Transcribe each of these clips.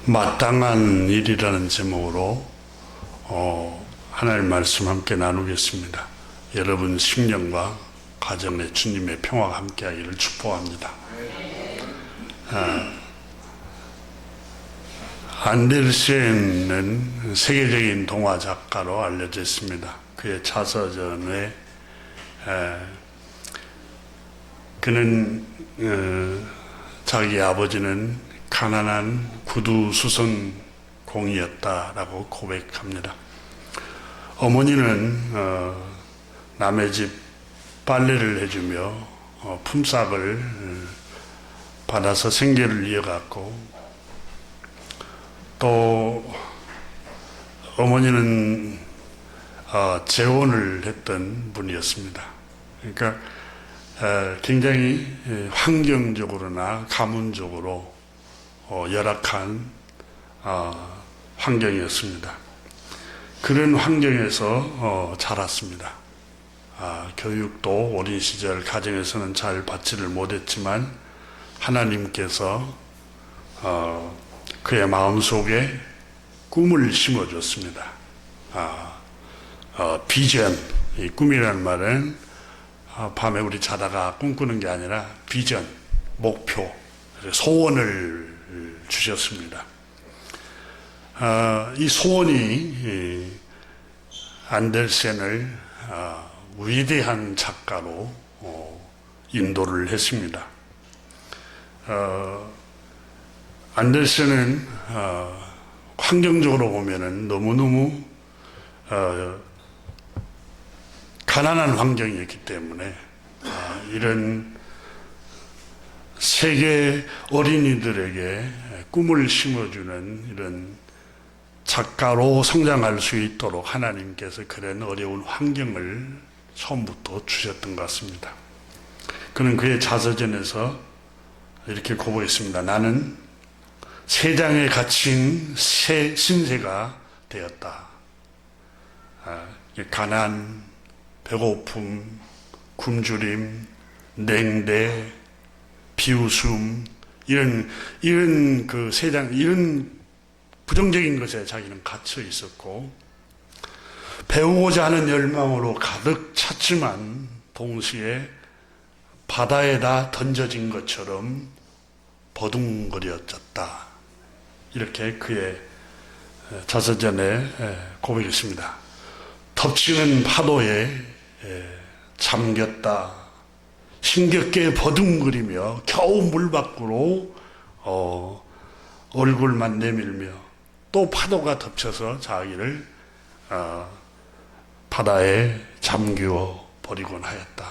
마땅한 일이라는 제목으로 하나님 말씀 함께 나누겠습니다. 여러분 심령과 가정에 주님의 평화가 함께하기를 축복합니다. 안데르센은 세계적인 동화 작가로 알려져 있습니다. 그의 자서전에 그는 자기 아버지는 가난한 구두 수선공이었다라고 고백합니다. 어머니는 남의 집 빨래를 해주며 품삯을 받아서 생계를 이어갔고, 또 어머니는 재혼을 했던 분이었습니다. 그러니까 굉장히 환경적으로나 가문적으로 열악한 환경이었습니다. 그런 환경에서 자랐습니다. 교육도 어린 시절 가정에서는 잘 받지를 못했지만 하나님께서 그의 마음속에 꿈을 심어줬습니다. 비전, 이 꿈이라는 말은 밤에 우리 자다가 꿈꾸는 게 아니라 비전, 목표, 소원을 주셨습니다. 이 소원이 안데르센을 위대한 작가로 인도를 했습니다. 안데르센은 환경적으로 보면은 너무너무 가난한 환경이었기 때문에 이런 세계 어린이들에게 꿈을 심어주는 이런 작가로 성장할 수 있도록 하나님께서 그런 어려운 환경을 처음부터 주셨던 것 같습니다. 그는 그의 자서전에서 이렇게 고백했습니다. 나는 세장에 갇힌 신세가 되었다. 가난, 배고픔, 굶주림, 냉대, 비웃음, 이런 그 세상, 이런 부정적인 것에 자기는 갇혀 있었고, 배우고자 하는 열망으로 가득 찼지만 동시에 바다에다 던져진 것처럼 버둥거려졌다. 이렇게 그의 자서전에 고백했습니다. 덮치는 파도에 잠겼다. 힘겹게 버둥거리며 겨우 물 밖으로 얼굴만 내밀며 또 파도가 덮쳐서 자기를 바다에 잠겨 버리곤 하였다.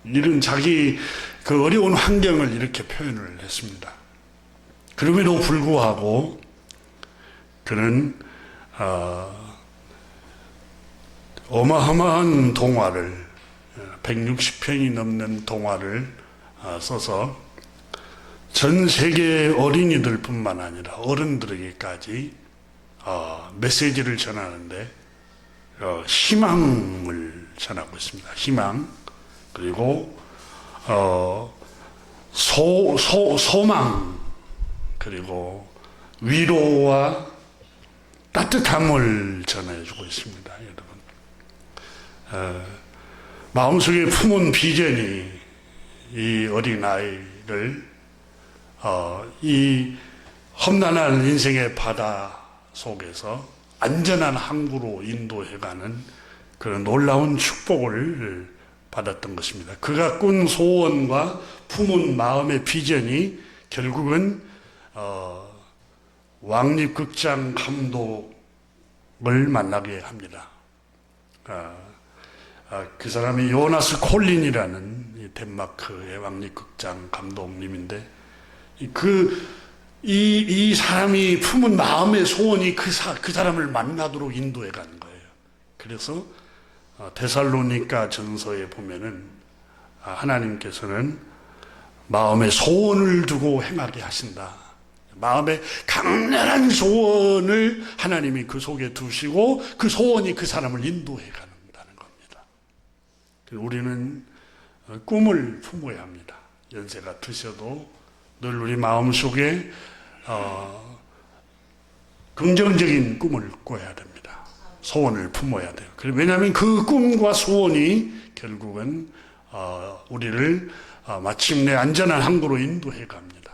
이런 자기 그 어려운 환경을 이렇게 표현을 했습니다. 그럼에도 불구하고 그는 어마어마한 동화를 160편이 넘는 동화를 써서 전 세계 어린이들 뿐만 아니라 어른들에게까지 메시지를 전하는데 희망을 전하고 있습니다. 희망, 그리고 소망, 그리고 위로와 따뜻함을 전해주고 있습니다. 여러분, 마음속에 품은 비전이 이 어린아이를 이 험난한 인생의 바다 속에서 안전한 항구로 인도해가는 그런 놀라운 축복을 받았던 것입니다. 그가 꾼 소원과 품은 마음의 비전이 결국은 왕립극장 감독을 만나게 합니다. 그 사람이 요나스 콜린이라는 덴마크의 왕립극장 감독님인데, 이 사람이 품은 마음의 소원이 그 사람을 만나도록 인도해 가는 거예요. 그래서 데살로니가 전서에 보면은 하나님께서는 마음의 소원을 두고 행하게 하신다. 마음의 강렬한 소원을 하나님이 그 속에 두시고 그 소원이 그 사람을 인도해 간다는 겁니다. 우리는 꿈을 품어야 합니다. 연세가 드셔도 늘 우리 마음속에 긍정적인 꿈을 꿔야 됩니다. 소원을 품어야 돼요. 왜냐하면 그 꿈과 소원이 결국은 우리를 마침내 안전한 항구로 인도해 갑니다.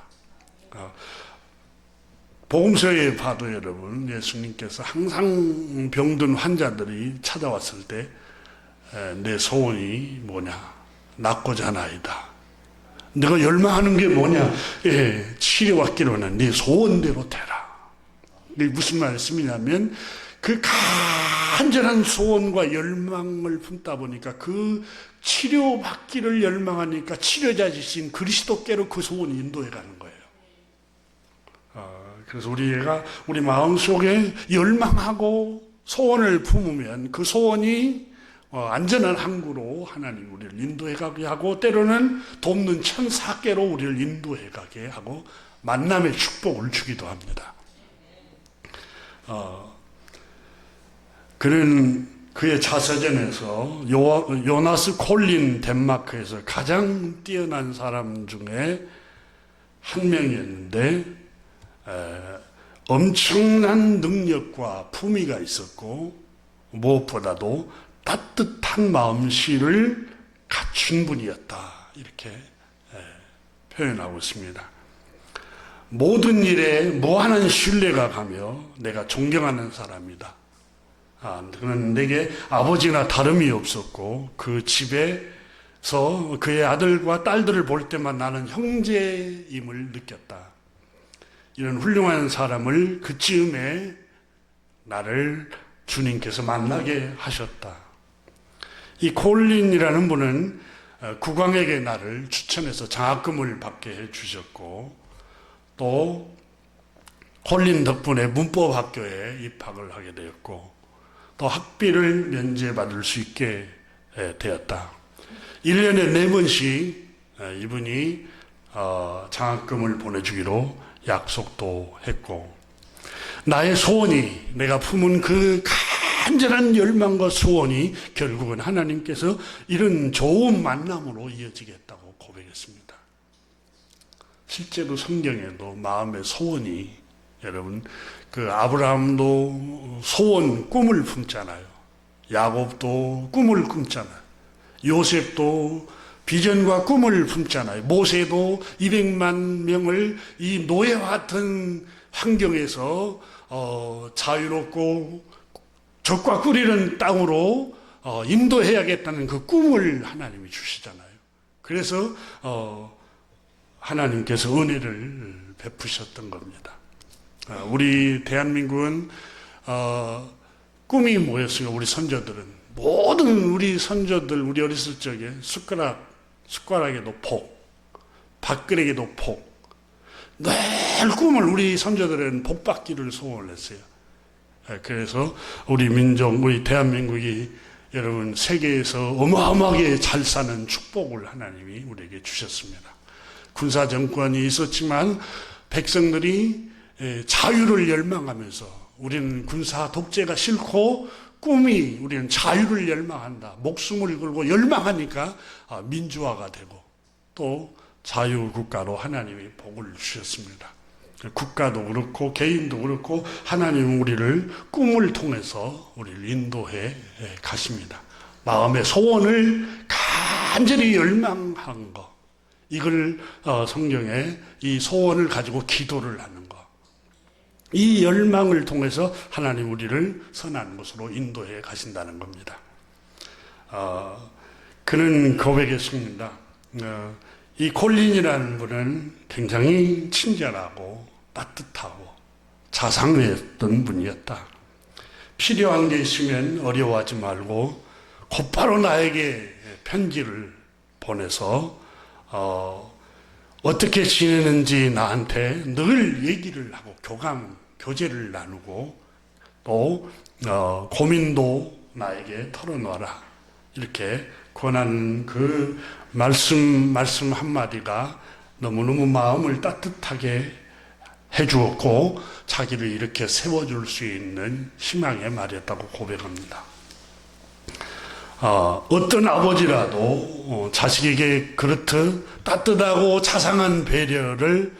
복음서에 봐도 여러분, 예수님께서 항상 병든 환자들이 찾아왔을 때 내 소원이 뭐냐? 낫고자 하나이다. 내가 열망하는 게 뭐냐? 치료받기로는 네 소원대로 되라. 이게 무슨 말씀이냐면 그 간절한 소원과 열망을 품다 보니까 그 치료받기를 열망하니까 치료자이신 그리스도께로 그 소원이 인도해 가는 거예요. 그래서 우리가 우리 마음속에 열망하고 소원을 품으면 그 소원이 안전한 항구로 하나님 우리를 인도해 가게 하고, 때로는 돕는 천사께로 우리를 인도해 가게 하고 만남의 축복을 주기도 합니다. 그는 그의 자서전에서 요나스 콜린, 덴마크에서 가장 뛰어난 사람 중에 한 명이었는데 엄청난 능력과 품위가 있었고 무엇보다도 따뜻한 마음씨를 갖춘 분이었다, 이렇게 표현하고 있습니다. 모든 일에 무한한 신뢰가 가며 내가 존경하는 사람이다. 그는 내게 아버지나 다름이 없었고 그 집에서 그의 아들과 딸들을 볼 때만 나는 형제임을 느꼈다. 이런 훌륭한 사람을 그쯤에 나를 주님께서 만나게 하셨다. 이 콜린이라는 분은 국왕에게 나를 추천해서 장학금을 받게 해주셨고, 또 콜린 덕분에 문법학교에 입학을 하게 되었고, 또 학비를 면제받을 수 있게 되었다. 1년에 4번씩 이분이 장학금을 보내주기로 약속도 했고, 나의 소원이, 내가 품은 그 간절한 열망과 소원이 결국은 하나님께서 이런 좋은 만남으로 이어지겠다고 고백했습니다. 실제로 성경에도 마음의 소원이, 여러분, 그 아브라함도 소원, 꿈을 품잖아요. 야곱도 꿈을 꿈잖아요. 요셉도 비전과 꿈을 품잖아요. 모세도 200만 명을 이 노예와 같은 환경에서 자유롭고 적과 꿀이는 땅으로 인도해야겠다는 그 꿈을 하나님이 주시잖아요. 그래서 하나님께서 은혜를 베푸셨던 겁니다. 우리 대한민국은 꿈이 뭐였어요? 우리 선조들은, 모든 우리 선조들, 우리 어렸을 적에 숟가락에도 복, 밥그릇에도 복, 늘 꿈을, 우리 선조들은 복 받기를 소원을 했어요. 그래서 우리 민족, 우리 대한민국이 여러분 세계에서 어마어마하게 잘 사는 축복을 하나님이 우리에게 주셨습니다. 군사 정권이 있었지만 백성들이 자유를 열망하면서, 우리는 군사 독재가 싫고 꿈이, 우리는 자유를 열망한다, 목숨을 걸고 열망하니까 민주화가 되고 또 자유국가로 하나님이 복을 주셨습니다. 국가도 그렇고 개인도 그렇고 하나님은 우리를 꿈을 통해서 우리를 인도해 가십니다. 마음의 소원을 간절히 열망한 것, 이걸 성경에 이 소원을 가지고 기도를 하는 것, 이 열망을 통해서 하나님 우리를 선한 곳으로 인도해 가신다는 겁니다. 그는 고백했습니다. 이 콜린이라는 분은 굉장히 친절하고 따뜻하고 자상했던 분이었다. 필요한 게 있으면 어려워하지 말고 곧바로 나에게 편지를 보내서 어떻게 지내는지 나한테 늘 얘기를 하고 교제를 나누고 또 고민도 나에게 털어놓아라, 이렇게 권하는 그 말씀 한마디가 너무너무 마음을 따뜻하게 해주었고 자기를 이렇게 세워줄 수 있는 희망의 말이었다고 고백합니다. 어떤 아버지라도 자식에게 그렇듯 따뜻하고 자상한 배려를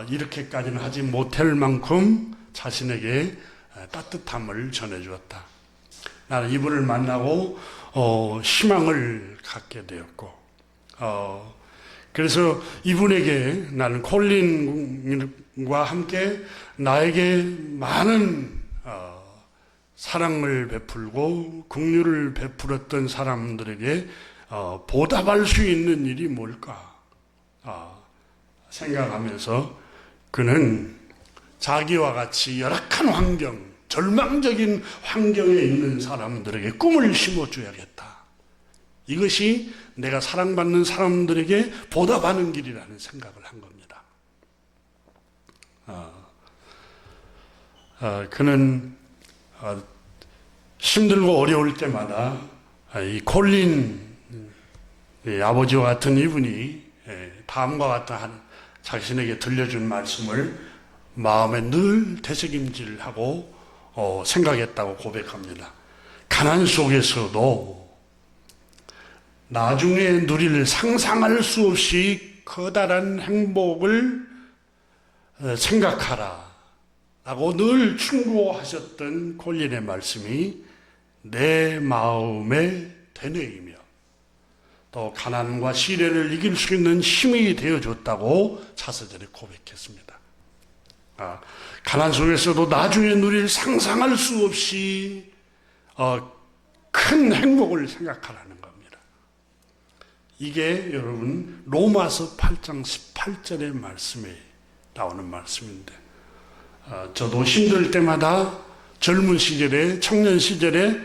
이렇게까지는 하지 못할 만큼 자신에게 따뜻함을 전해주었다. 나는 이분을 만나고 희망을 갖게 되었고, 그래서 이분에게 나는 콜린과 함께 나에게 많은 사랑을 베풀고 긍휼을 베풀었던 사람들에게 보답할 수 있는 일이 뭘까 생각하면서 그는 자기와 같이 열악한 환경, 절망적인 환경에 있는 사람들에게 꿈을 심어줘야겠다. 이것이 내가 사랑받는 사람들에게 보답하는 길이라는 생각을 한 겁니다. 그는 힘들고 어려울 때마다 이 콜린 아버지와 같은 이분이 다음과 같은 자신에게 들려준 말씀을 마음에 늘 되새김질하고 생각했다고 고백합니다. 가난 속에서도 나중에 누릴 상상할 수 없이 커다란 행복을 생각하라 라고 늘 충고하셨던 콜린의 말씀이 내 마음의 되뇌이며 또 가난과 시련을 이길 수 있는 힘이 되어줬다고 차서전에 고백했습니다. 가난 속에서도 나중에 누릴 상상할 수 없이 큰 행복을 생각하라는 겁니다. 이게 여러분 로마서 8장 18절의 말씀에 나오는 말씀인데, 저도 힘들 때마다 젊은 시절에, 청년 시절에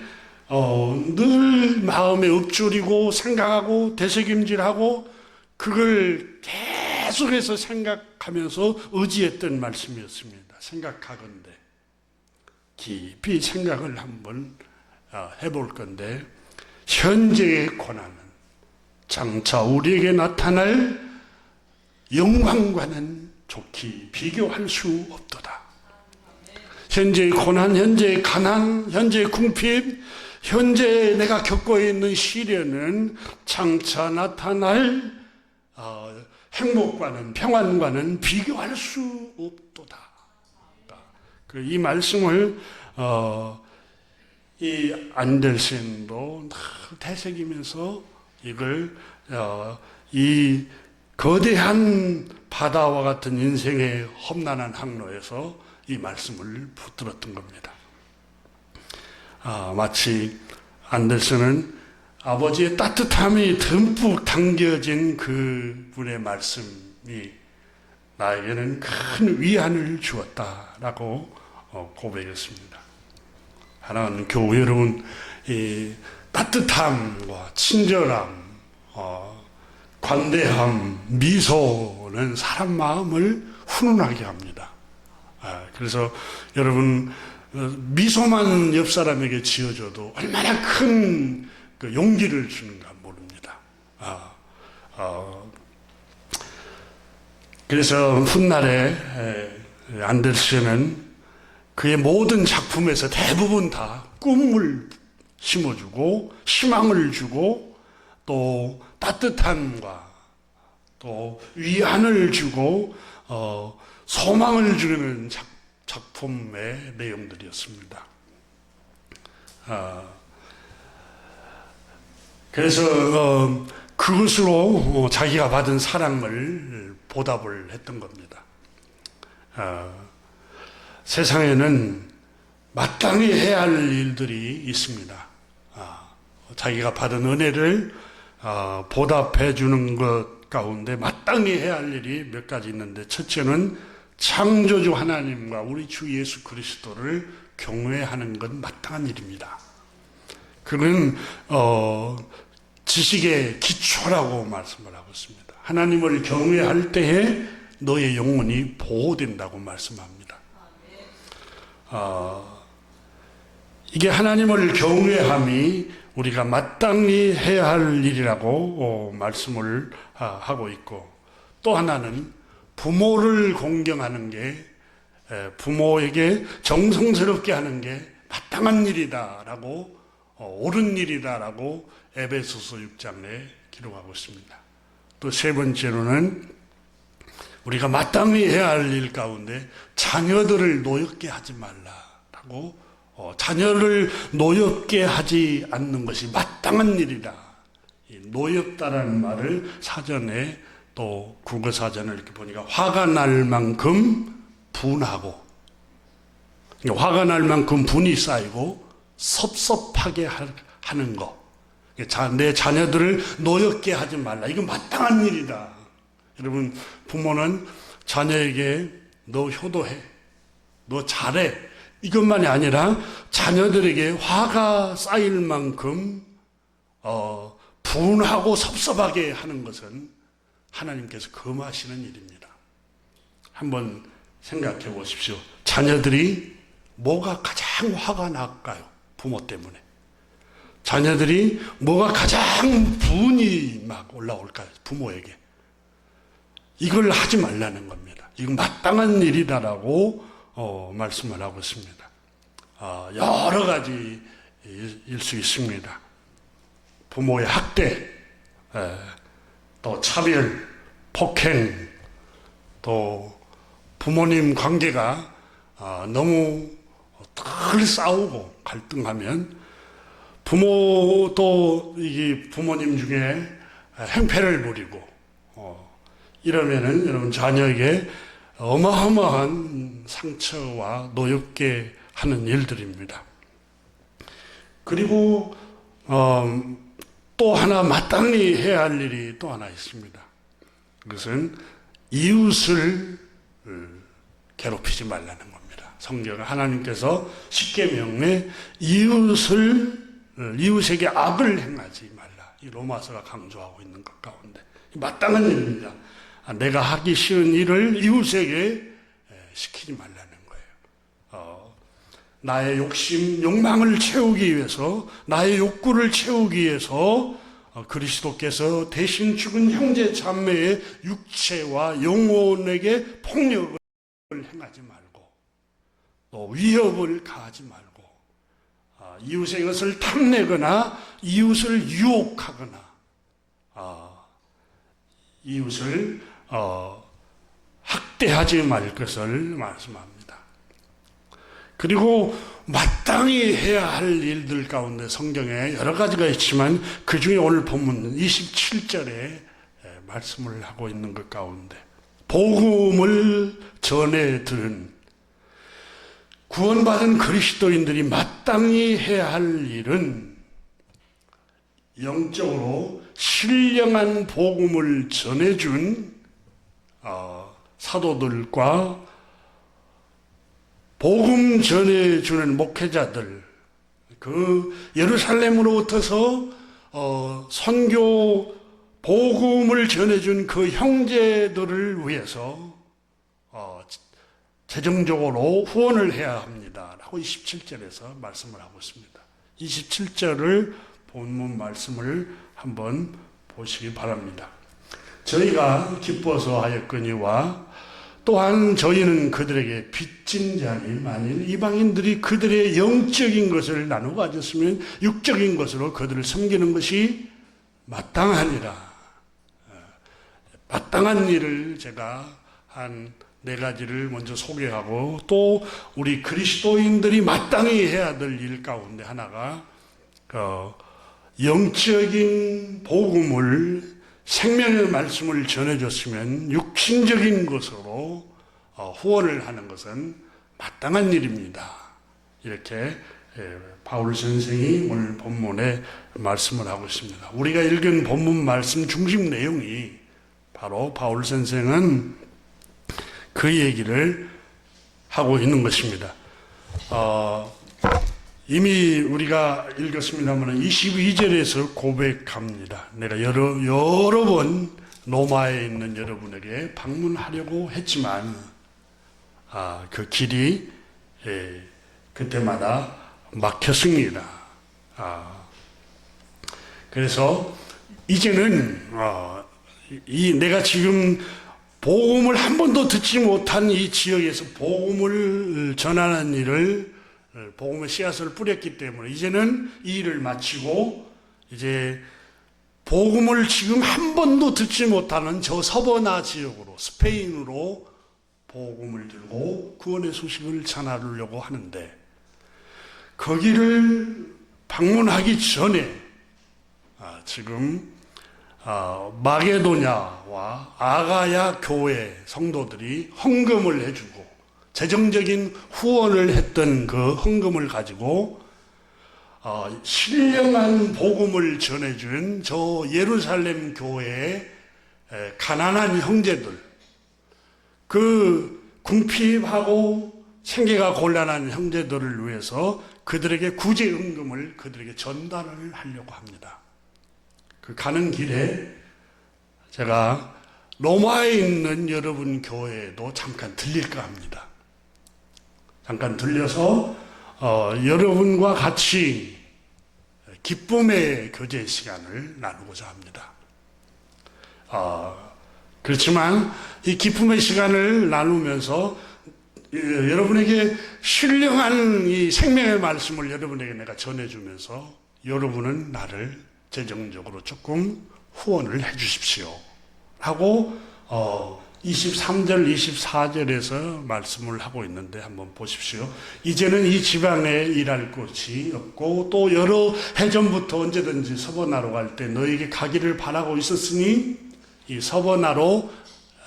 늘 마음에 읊조리고 생각하고 되새김질하고 그걸 계속해서 생각하면서 의지했던 말씀이었습니다. 생각하건대 깊이 생각을 한번 해볼 건데, 현재의 고난은 장차 우리에게 나타날 영광과는 좋게 비교할 수 없도다. 현재의 고난, 현재의 가난, 현재의 궁핍, 현재 내가 겪고 있는 시련은 장차 나타날 행복과는, 평안과는 비교할 수 없도다. 이 말씀을 이 안델센도 되새기면서 이걸 이 거대한 바다와 같은 인생의 험난한 항로에서 이 말씀을 붙들었던 겁니다. 마치 안델슨은 아버지의 따뜻함이 듬뿍 담겨진 그분의 말씀이 나에게는 큰 위안을 주었다라고 고백했습니다. 하나는 교우 여러분, 이 따뜻함과 친절함, 관대함, 미소는 사람 마음을 훈훈하게 합니다. 그래서 여러분, 미소만 옆 사람에게 지어줘도 얼마나 큰 그 용기를 주는가 모릅니다. 그래서 훗날에 안델센은 그의 모든 작품에서 대부분 다 꿈을 심어주고 희망을 주고 또 따뜻함과 또 위안을 주고 소망을 주는 작품의 내용들이었습니다. 그래서 그것으로 자기가 받은 사랑을 보답을 했던 겁니다. 세상에는 마땅히 해야 할 일들이 있습니다. 자기가 받은 은혜를 보답해 주는 것 가운데 마땅히 해야 할 일이 몇 가지 있는데, 첫째는 창조주 하나님과 우리 주 예수 그리스도를 경외하는 건 마땅한 일입니다. 그는 지식의 기초라고 말씀을 하고 있습니다. 하나님을 경외할 때에 너의 영혼이 보호된다고 말씀합니다. 이게 하나님을 경외함이 우리가 마땅히 해야 할 일이라고 말씀을 하고 있고, 또 하나는 부모를 공경하는 게, 부모에게 정성스럽게 하는 게 마땅한 일이다라고, 옳은 일이다라고 에베소서 6장에 기록하고 있습니다. 또 세 번째로는 우리가 마땅히 해야 할 일 가운데 자녀들을 노엽게 하지 말라라고, 자녀를 노엽게 하지 않는 것이 마땅한 일이다. 이 노엽다라는 말을 사전에, 또 국어사전을 이렇게 보니까 화가 날 만큼 분하고, 화가 날 만큼 분이 쌓이고 섭섭하게 하는 것, 내 자녀들을 노엽게 하지 말라. 이건 마땅한 일이다. 여러분, 부모는 자녀에게 너 효도해, 너 잘해, 이것만이 아니라 자녀들에게 화가 쌓일 만큼 분하고 섭섭하게 하는 것은 하나님께서 금하시는 일입니다. 한번 생각해 보십시오. 자녀들이 뭐가 가장 화가 날까요? 부모 때문에. 자녀들이 뭐가 가장 분이 막 올라올까요? 부모에게. 이걸 하지 말라는 겁니다. 이건 마땅한 일이다라고 말씀을 하고 있습니다. 여러 가지 일 수 있습니다. 부모의 학대, 또 차별, 폭행, 또 부모님 관계가 너무 늘 싸우고 갈등하면, 부모도 이 부모님 중에 행패를 부리고 이러면은 여러분 자녀에게 어마어마한 상처와 노엽게 하는 일들입니다. 그리고 또 하나 마땅히 해야 할 일이 또 하나 있습니다. 그것은 이웃을 괴롭히지 말라는 겁니다. 성경 하나님께서 십계명에 이웃에게 악을 행하지 말라, 이 로마서가 강조하고 있는 것 가운데 마땅한 일입니다. 내가 하기 싫은 일을 이웃에게 시키지 말라는 거예요. 나의 욕망을 채우기 위해서, 나의 욕구를 채우기 위해서 그리스도께서 대신 죽은 형제 자매의 육체와 영혼에게 폭력을 행하지 말고, 또 위협을 가하지 말고, 이웃의 것을 탐내거나 이웃을 유혹하거나 이웃을 학대하지 말 것을 말씀합니다. 그리고 마땅히 해야 할 일들 가운데 성경에 여러 가지가 있지만, 그 중에 오늘 본문 27절에 말씀을 하고 있는 것 가운데, 복음을 전해 들은 구원받은 그리스도인들이 마땅히 해야 할 일은 영적으로 신령한 복음을 전해준 사도들과 복음 전해주는 목회자들, 그 예루살렘으로부터서 선교 복음을 전해준 그 형제들을 위해서 재정적으로 후원을 해야 합니다 라고 27절에서 말씀을 하고 있습니다. 27절을 본문 말씀을 한번 보시기 바랍니다. 저희가 기뻐서 하였거니와 또한 저희는 그들에게 빚진 자니, 만일 이방인들이 그들의 영적인 것을 나누어 가졌으면 육적인 것으로 그들을 섬기는 것이 마땅하니라. 마땅한 일을 제가 한 4가지를 먼저 소개하고, 또 우리 그리스도인들이 마땅히 해야 될 일 가운데 하나가 영적인 복음을, 생명의 말씀을 전해줬으면 육신적인 것으로 후원을 하는 것은 마땅한 일입니다. 이렇게 바울 선생이 오늘 본문에 말씀을 하고 있습니다. 우리가 읽은 본문 말씀 중심 내용이 바로 바울 선생은 그 얘기를 하고 있는 것입니다. 이미 우리가 읽었습니다만 22절에서 고백합니다. 내가 여러 번 로마에 있는 여러분에게 방문하려고 했지만 그 길이 그때마다 막혔습니다. 그래서 이제는 내가 지금 복음을 한 번도 듣지 못한 이 지역에서 복음을 전하는 일을, 복음의 씨앗을 뿌렸기 때문에 이제는 이 일을 마치고 이제 복음을 지금 한 번도 듣지 못하는 저 서버나 지역으로, 스페인으로 복음을 들고 구원의 소식을 전하려고 하는데, 거기를 방문하기 전에 지금 마게도냐와 아가야 교회 성도들이 헌금을 해주고 재정적인 후원을 했던 그 헌금을 가지고 신령한 복음을 전해준 저 예루살렘 교회의 가난한 형제들, 그 궁핍하고 생계가 곤란한 형제들을 위해서 그들에게 구제 헌금을 그들에게 전달을 하려고 합니다. 그 가는 길에 제가 로마에 있는 여러분 교회에도 잠깐 들릴까 합니다. 잠깐 들려서 여러분과 같이 기쁨의 교제 시간을 나누고자 합니다. 그렇지만 이 기쁨의 시간을 나누면서 여러분에게 신령한 이 생명의 말씀을 여러분에게 내가 전해주면서 여러분은 나를 재정적으로 조금 후원을 해 주십시오 하고 23절 24절에서 말씀을 하고 있는데 한번 보십시오. 이제는 이 지방에 일할 곳이 없고 또 여러 해 전부터 언제든지 서버나로 갈 때 너에게 가기를 바라고 있었으니 이 서버나로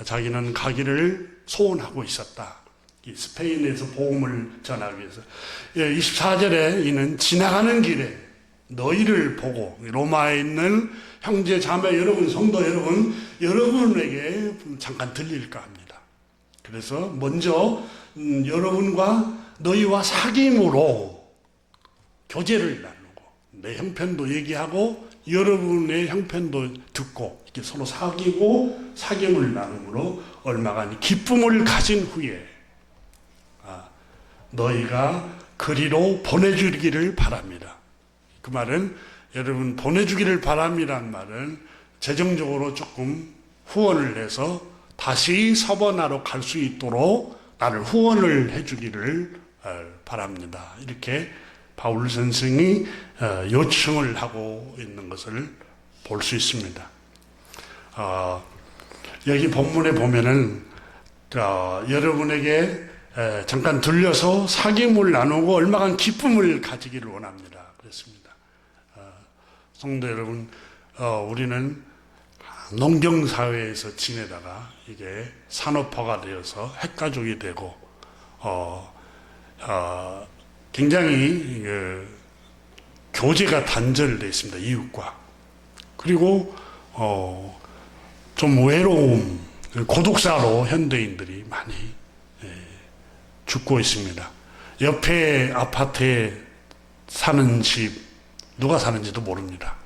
자기는 가기를 소원하고 있었다. 이 스페인에서 복음을 전하기 위해서. 24절에 이는 지나가는 길에 너희를 보고, 로마에 있는 형제 자매 여러분, 성도 여러분, 여러분에게 잠깐 들릴까 합니다. 그래서 먼저 여러분과 너희와 사귐으로 교제를 나누고 내 형편도 얘기하고 여러분의 형편도 듣고 이렇게 서로 사귀고 사귐을 나눔으로 얼마간 기쁨을 가진 후에 너희가 그리로 보내주기를 바랍니다. 그 말은 여러분 보내주기를 바람이란 말은 재정적으로 조금 후원을 해서 다시 서버나로 갈 수 있도록 나를 후원을 해주기를 바랍니다. 이렇게 바울 선생이 요청을 하고 있는 것을 볼 수 있습니다. 여기 본문에 보면은 여러분에게 잠깐 들려서 사귐을 나누고 얼마간 기쁨을 가지기를 원합니다. 그렇습니다. 성도 여러분, 우리는 농경사회에서 지내다가 이게 산업화가 되어서 핵가족이 되고 굉장히 교제가 단절되어 있습니다. 이웃과. 그리고 좀 외로움, 고독사로 현대인들이 많이 죽고 있습니다. 옆에 아파트에 사는 집 누가 사는지도 모릅니다.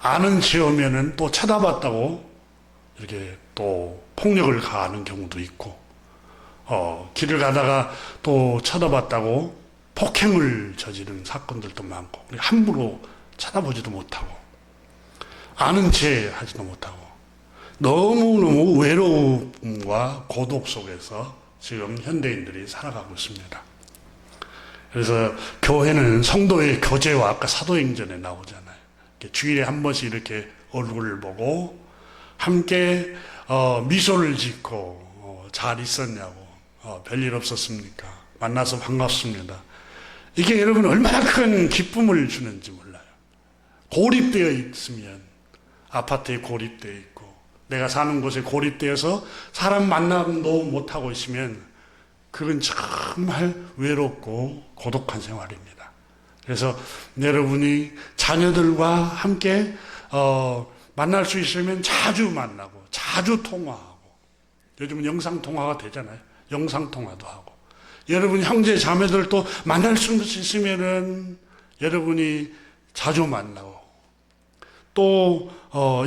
아는 지 오면은 또 쳐다봤다고 이렇게 또 폭력을 가하는 경우도 있고, 길을 가다가 또 쳐다봤다고 폭행을 저지른 사건들도 많고, 함부로 쳐다보지도 못하고, 아는 채 하지도 못하고, 너무너무 외로움과 고독 속에서 지금 현대인들이 살아가고 있습니다. 그래서 교회는 성도의 교제와 아까 사도행전에 나오잖아요. 주일에 한 번씩 이렇게 얼굴을 보고 함께 미소를 짓고 잘 있었냐고, 별일 없었습니까? 만나서 반갑습니다. 이게 여러분 얼마나 큰 기쁨을 주는지 몰라요. 고립되어 있으면, 아파트에 고립되어 있고 내가 사는 곳에 고립되어서 사람 만남도 못하고 있으면 그건 정말 외롭고 고독한 생활입니다. 그래서 여러분이 자녀들과 함께 만날 수 있으면 자주 만나고 자주 통화하고, 요즘은 영상통화가 되잖아요. 영상통화도 하고, 여러분 형제 자매들도 만날 수 있으면은 여러분이 자주 만나고, 또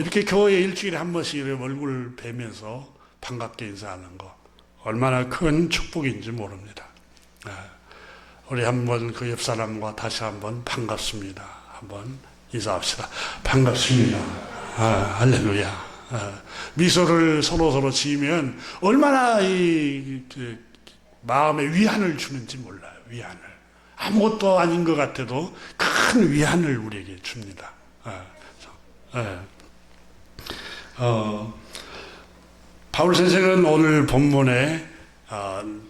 이렇게 교회에 일주일에 한 번씩 얼굴 뵈면서 반갑게 인사하는 거 얼마나 큰 축복인지 모릅니다. 우리 한번 그 옆 사람과 다시 한번 반갑습니다. 한번 인사합시다. 반갑습니다. 할렐루야. 미소를 서로 지으면 얼마나 마음에 위안을 주는지 몰라요. 위안을. 아무것도 아닌 것 같아도 큰 위안을 우리에게 줍니다. 예. 바울 선생은 오늘 본문에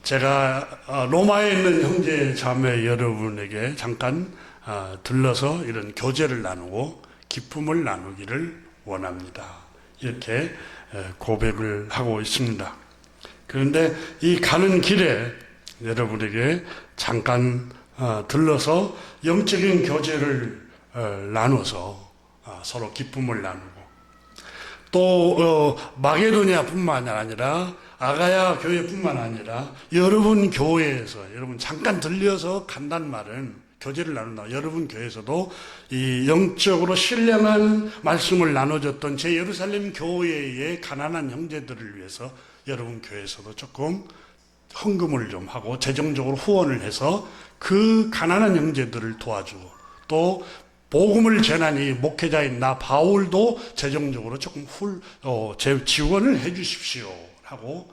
제가 로마에 있는 형제 자매 여러분에게 잠깐 들러서 이런 교제를 나누고 기쁨을 나누기를 원합니다. 이렇게 고백을 하고 있습니다. 그런데 이 가는 길에 여러분에게 잠깐 들러서 영적인 교제를 나눠서 서로 기쁨을 나누고 또 마게도니아뿐만 아니라 아가야 교회뿐만 아니라 여러분 교회에서 여러분 잠깐 들려서 간단 말은 교제를 나눈다. 여러분 교회에서도 이 영적으로 신령한 말씀을 나눠줬던 제 예루살렘 교회의 가난한 형제들을 위해서 여러분 교회에서도 조금 헌금을 좀 하고 재정적으로 후원을 해서 그 가난한 형제들을 도와주고 또 복음을 전하니 목회자인 나 바울도 재정적으로 조금 지원을 해 주십시오 하고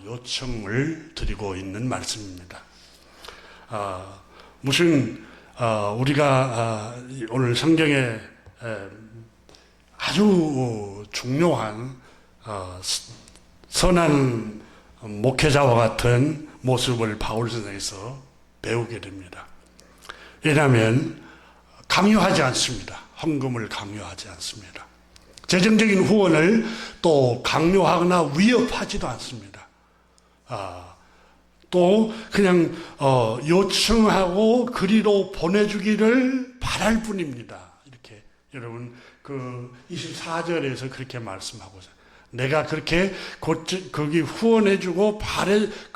요청을 드리고 있는 말씀입니다. 무슨 우리가 오늘 성경에 아주 중요한 선한 목회자와 같은 모습을 바울 선생에서 배우게 됩니다. 왜냐하면 강요하지 않습니다. 헌금을 강요하지 않습니다. 재정적인 후원을 또 강요하거나 위협하지도 않습니다. 또 그냥 요청하고 그리로 보내주기를 바랄 뿐입니다. 이렇게 여러분 그 24절에서 그렇게 말씀하고 있어요. 내가 그렇게 거기 후원해주고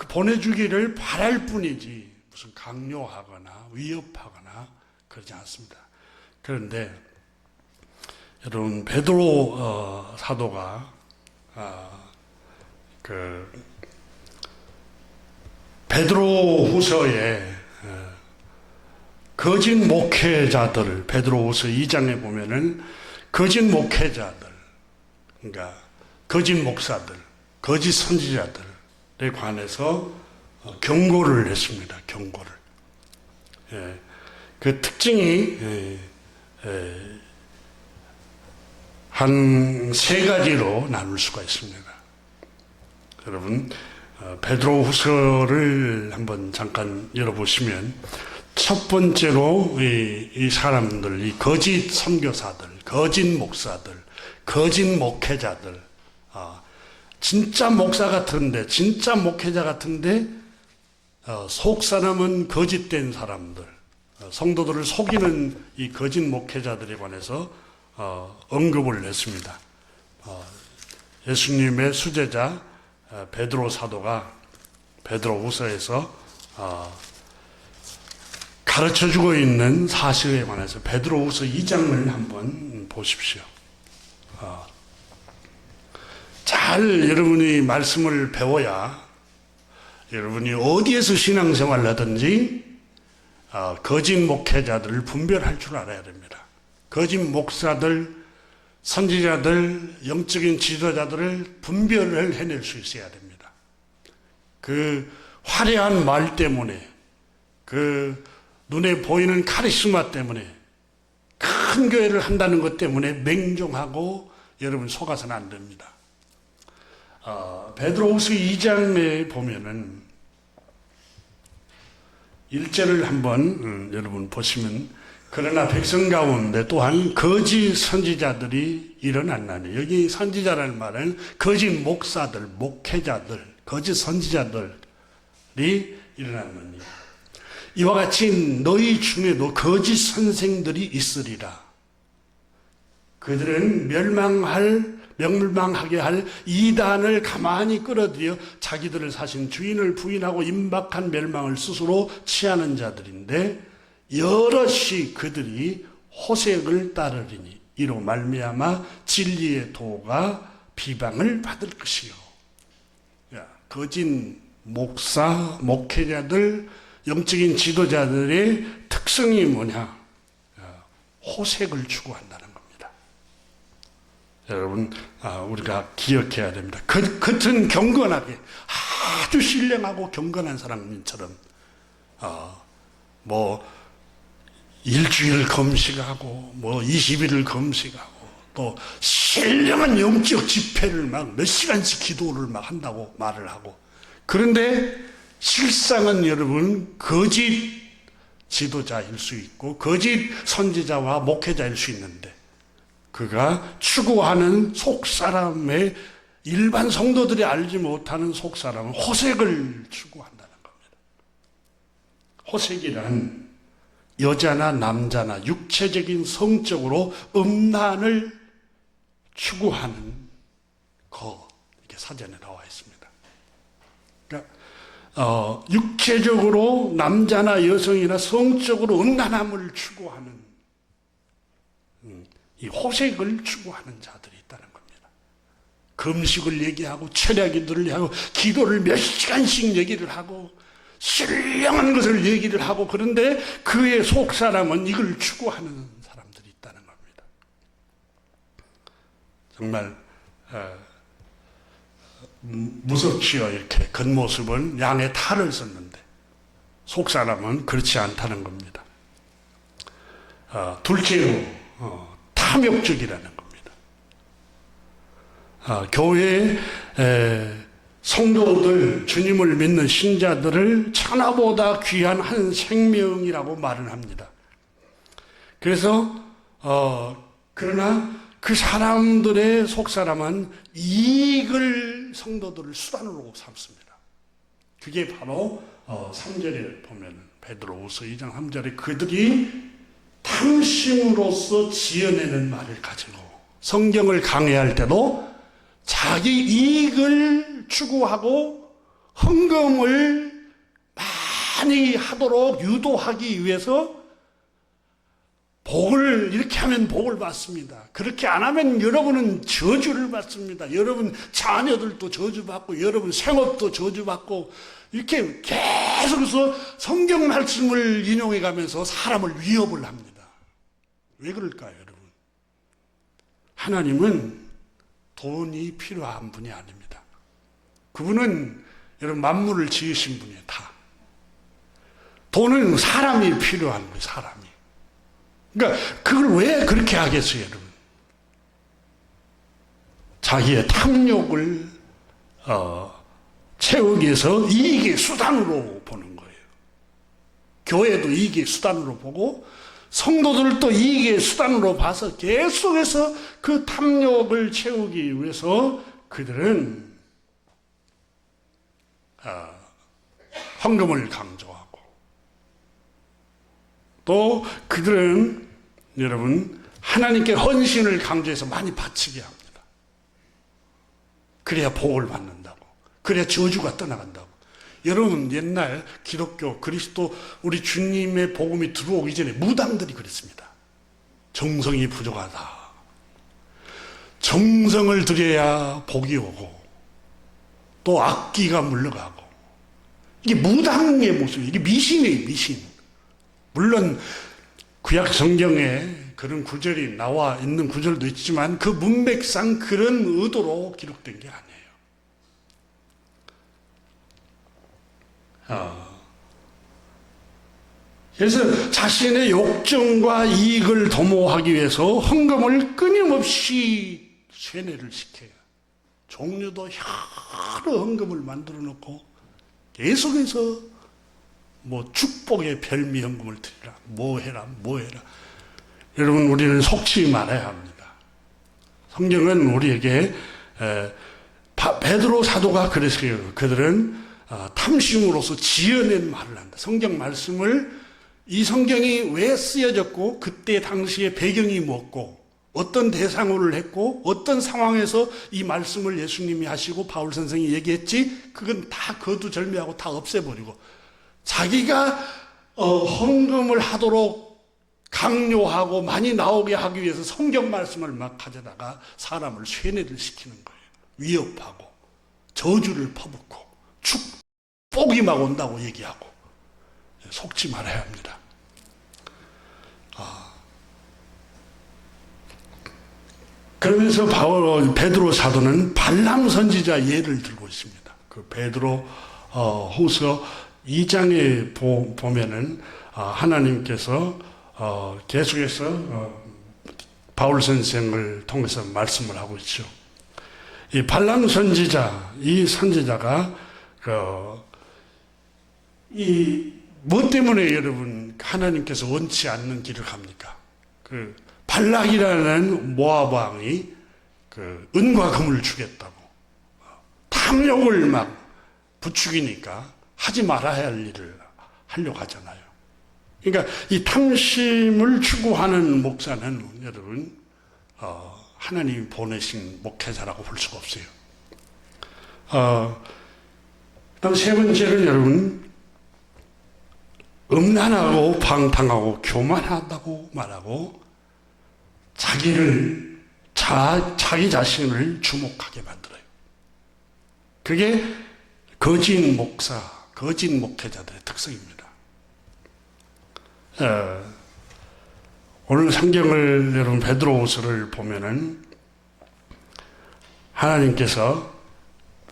보내주기를 바랄 뿐이지 무슨 강요하거나 위협하거나 그러지 않습니다. 그런데 여러분 베드로 사도가 베드로후서에 거짓 목회자들 베드로후서 2장에 보면은 거짓 목회자들 그러니까 거짓 목사들 거짓 선지자들에 관해서 경고를 했습니다. 경고를. 그 특징이 한 세 가지로 나눌 수가 있습니다. 여러분 베드로후서를 한번 잠깐 열어보시면 첫 번째로 이 사람들, 이 거짓 선교사들, 거짓 목사들, 거짓 목회자들, 진짜 목사 같은데, 진짜 목회자 같은데 속 사람은 거짓된 사람들, 성도들을 속이는 이 거짓 목회자들에 관해서 언급을 했습니다. 예수님의 수제자 베드로 사도가 베드로후서에서 가르쳐주고 있는 사실에 관해서 베드로후서 2장을 한번 보십시오. 잘 여러분이 말씀을 배워야 여러분이 어디에서 신앙생활을 하든지 거짓 목회자들을 분별할 줄 알아야 됩니다. 거짓 목사들, 선지자들, 영적인 지도자들을 분별을 해낼 수 있어야 됩니다. 그 화려한 말 때문에, 그 눈에 보이는 카리스마 때문에, 큰 교회를 한다는 것 때문에 맹종하고 여러분 속아서는 안 됩니다. 베드로후서 2장에 보면은 1절을 한번 여러분 보시면 그러나 백성 가운데 또한 거짓 선지자들이 일어났나니 여기 선지자라는 말은 거짓 목사들, 목회자들, 거짓 선지자들이 일어났느니 이와 같이 너희 중에도 거짓 선생들이 있으리라. 그들은 멸망하게 할 이단을 가만히 끌어들여 자기들을 사신 주인을 부인하고 임박한 멸망을 스스로 취하는 자들인데 여럿이 그들이 호색을 따르리니 이로 말미암아 진리의 도가 비방을 받을 것이요. 거짓 목사, 목회자들, 영적인 지도자들의 특성이 뭐냐? 호색을 추구한다는 겁니다. 여러분 우리가 기억해야 됩니다. 겉은 경건하게 아주 신령하고 경건한 사람처럼 일주일 금식하고 20일을 금식하고 또 신령한 영적 집회를 막 몇 시간씩 기도를 막 한다고 말을 하고, 그런데 실상은 여러분 거짓 지도자일 수 있고 거짓 선지자와 목회자일 수 있는데, 그가 추구하는 속사람의, 일반 성도들이 알지 못하는 속사람은 호색을 추구한다는 겁니다. 호색이란 여자나 남자나 육체적인 성적으로 음란을 추구하는 거, 이게 사전에 나와 있습니다. 그러니까 육체적으로 남자나 여성이나 성적으로 음란함을 추구하는 이 호색을 추구하는 자들이 있다는 겁니다. 금식을 얘기하고 철야 기도를 얘기하고 기도를 몇 시간씩 얘기를 하고 신령한 것을 얘기를 하고, 그런데 그의 속사람은 이걸 추구하는 사람들이 있다는 겁니다. 정말 무섭지요. 이렇게 겉모습은 양의 탈을 썼는데 속사람은 그렇지 않다는 겁니다. 둘째로 탐욕적이라는 겁니다. 교회에 성도들, 주님을 믿는 신자들을 천하보다 귀한 한 생명이라고 말을 합니다. 그래서 그러나 그 사람들의 속사람은 이익을 성도들을 수단으로 삼습니다. 그게 바로 3절에 보면 베드로후서 2장 3절에 그들이 탐심으로써 지어내는 말을 가지고 성경을 강해할 때도 자기 이익을 추구하고 헌금을 많이 하도록 유도하기 위해서 복을, 이렇게 하면 복을 받습니다. 그렇게 안 하면 여러분은 저주를 받습니다. 여러분 자녀들도 저주받고 여러분 생업도 저주받고, 이렇게 계속해서 성경 말씀을 인용해 가면서 사람을 위협을 합니다. 왜 그럴까요, 여러분? 하나님은 돈이 필요한 분이 아닙니다. 그분은 여러분 만물을 지으신 분이에요. 다. 돈은 사람이 필요한 거예요. 사람이. 그러니까 그걸 왜 그렇게 하겠어요, 여러분? 자기의 탐욕을 채우기 위해서 이익의 수단으로 보는 거예요. 교회도 이익의 수단으로 보고 성도들도 이익의 수단으로 봐서 계속해서 그 탐욕을 채우기 위해서 그들은 헌금을 강조하고, 또 그들은 여러분 하나님께 헌신을 강조해서 많이 바치게 합니다. 그래야 복을 받는다고, 그래야 저주가 떠나간다고. 여러분 옛날 기독교 그리스도 우리 주님의 복음이 들어오기 전에 무당들이 그랬습니다. 정성이 부족하다. 정성을 들여야 복이 오고 또 악기가 물러가고. 이게 무당의 모습이에요. 이게 미신이에요, 미신. 물론 구약 성경에 그런 구절이 나와 있는 구절도 있지만 그 문맥상 그런 의도로 기록된 게 아니에요. 그래서 자신의 욕정과 이익을 도모하기 위해서 헌금을 끊임없이 쇠뇌를 시켜요. 종류도 여러 헌금을 만들어 놓고 계속해서 뭐 축복의 별미 헌금을 드리라, 뭐 해라. 여러분 우리는 속지 말아야 합니다. 성경은 우리에게 베드로 사도가 그랬어요. 그들은 탐심으로서 지어낸 말을 한다. 성경 말씀을, 이 성경이 왜 쓰여졌고 그때 당시의 배경이 뭐고 어떤 대상으로 했고 어떤 상황에서 이 말씀을 예수님이 하시고 바울 선생이 얘기했지, 그건 다 거두절미하고 다 없애버리고 자기가 헌금을 하도록 강요하고 많이 나오게 하기 위해서 성경 말씀을 막 가져다가 사람을 쇠뇌를 시키는 거예요. 위협하고 저주를 퍼붓고 축복이 막 온다고 얘기하고. 속지 말아야 합니다. 그러면서 베드로 사도는 발람 선지자 예를 들고 있습니다. 그 베드로 후서 2장에 보면은 하나님께서 계속해서 바울 선생을 통해서 말씀을 하고 있죠. 이 발람 선지자, 이 선지자가 이 뭐 때문에 여러분 하나님께서 원치 않는 길을 갑니까? 그 발락이라는 모압 왕이 그 은과 금을 주겠다고 탐욕을 막 부추기니까 하지 말아야 할 일을 하려고 하잖아요. 그러니까 이 탐심을 추구하는 목사는 여러분 하나님이 보내신 목회자라고 볼 수가 없어요. 그다음 세 번째는 여러분 음란하고 방탕하고 교만하다고 말하고 자기 자신을 주목하게 만들어요. 그게 거짓 목사, 거짓 목회자들의 특성입니다. 오늘 성경을 여러분 베드로후서를 보면은 하나님께서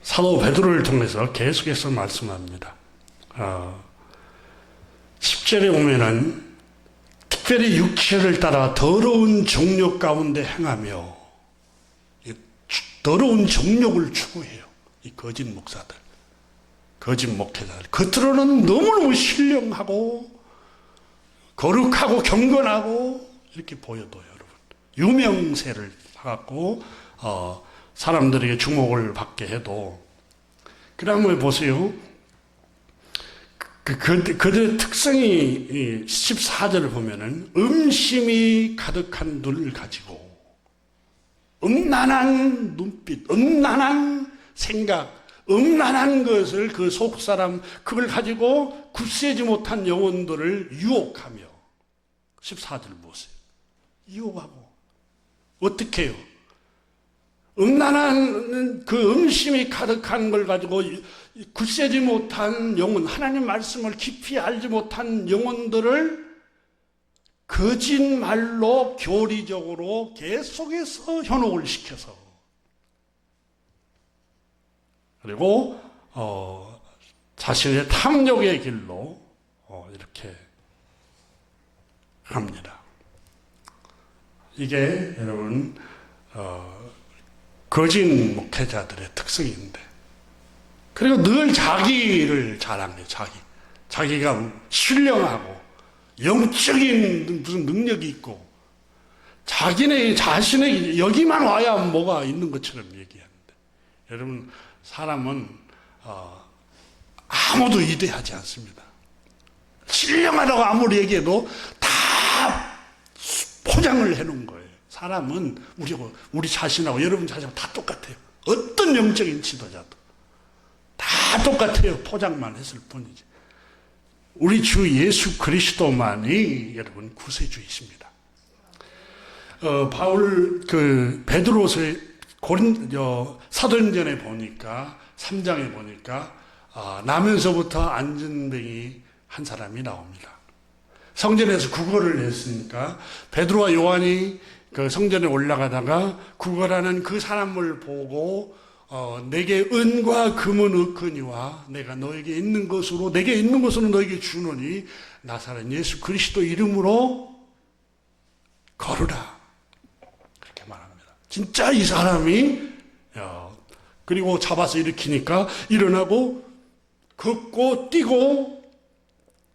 사도 베드로를 통해서 계속해서 말씀합니다. 10절에 보면은 특별히 육체를 따라 더러운 정욕 가운데 행하며 더러운 정욕을 추구해요. 이 거짓 목사들, 거짓 목회자들. 겉으로는 너무너무 신령하고 거룩하고 경건하고 이렇게 보여도 여러분 유명세를 받고 사람들에게 주목을 받게 해도 그 다음에 보세요. 그들의 특성이 14절을 보면은 음심이 가득한 눈을 가지고 음란한 눈빛, 음란한 생각, 음란한 것을 그 속사람 그걸 가지고 굳세지 못한 영혼들을 유혹하며 14절 보세요. 유혹하고 어떻게 해요? 음란한 그 음심이 가득한 걸 가지고 굳세지 못한 영혼, 하나님 말씀을 깊이 알지 못한 영혼들을 거짓말로 교리적으로 계속해서 현혹을 시켜서 그리고 자신의 탐욕의 길로 이렇게 합니다. 이게 여러분 거짓 목회자들의 특성인데 그리고 늘 자기를 자랑해요. 자기가 신령하고 영적인 무슨 능력이 있고 자신의 여기만 와야 뭐가 있는 것처럼 얘기하는데 여러분 사람은 아무도 위대하지 않습니다. 신령하다고 아무리 얘기해도 다 포장을 해놓은 거예요. 사람은 우리 자신하고 여러분 자신하고 다 똑같아요. 어떤 영적인 지도자도 다 똑같아요. 포장만 했을 뿐이지. 우리 주 예수 그리스도만이 여러분 구세주이십니다. 바울 베드로서의 사도행전에 보니까 3장에 보니까 나면서부터 안전뱅이 한 사람이 나옵니다. 성전에서 구걸을 했으니까 베드로와 요한이 그 성전에 올라가다가 구걸하는 그 사람을 보고 내게 은과 금은 없거니와 내가 너에게 있는 것으로 내게 있는 것으로 너에게 주노니 나사렛 예수 그리스도 이름으로 걸으라 그렇게 말합니다. 진짜 이 사람이 그리고 잡아서 일으키니까 일어나고 걷고 뛰고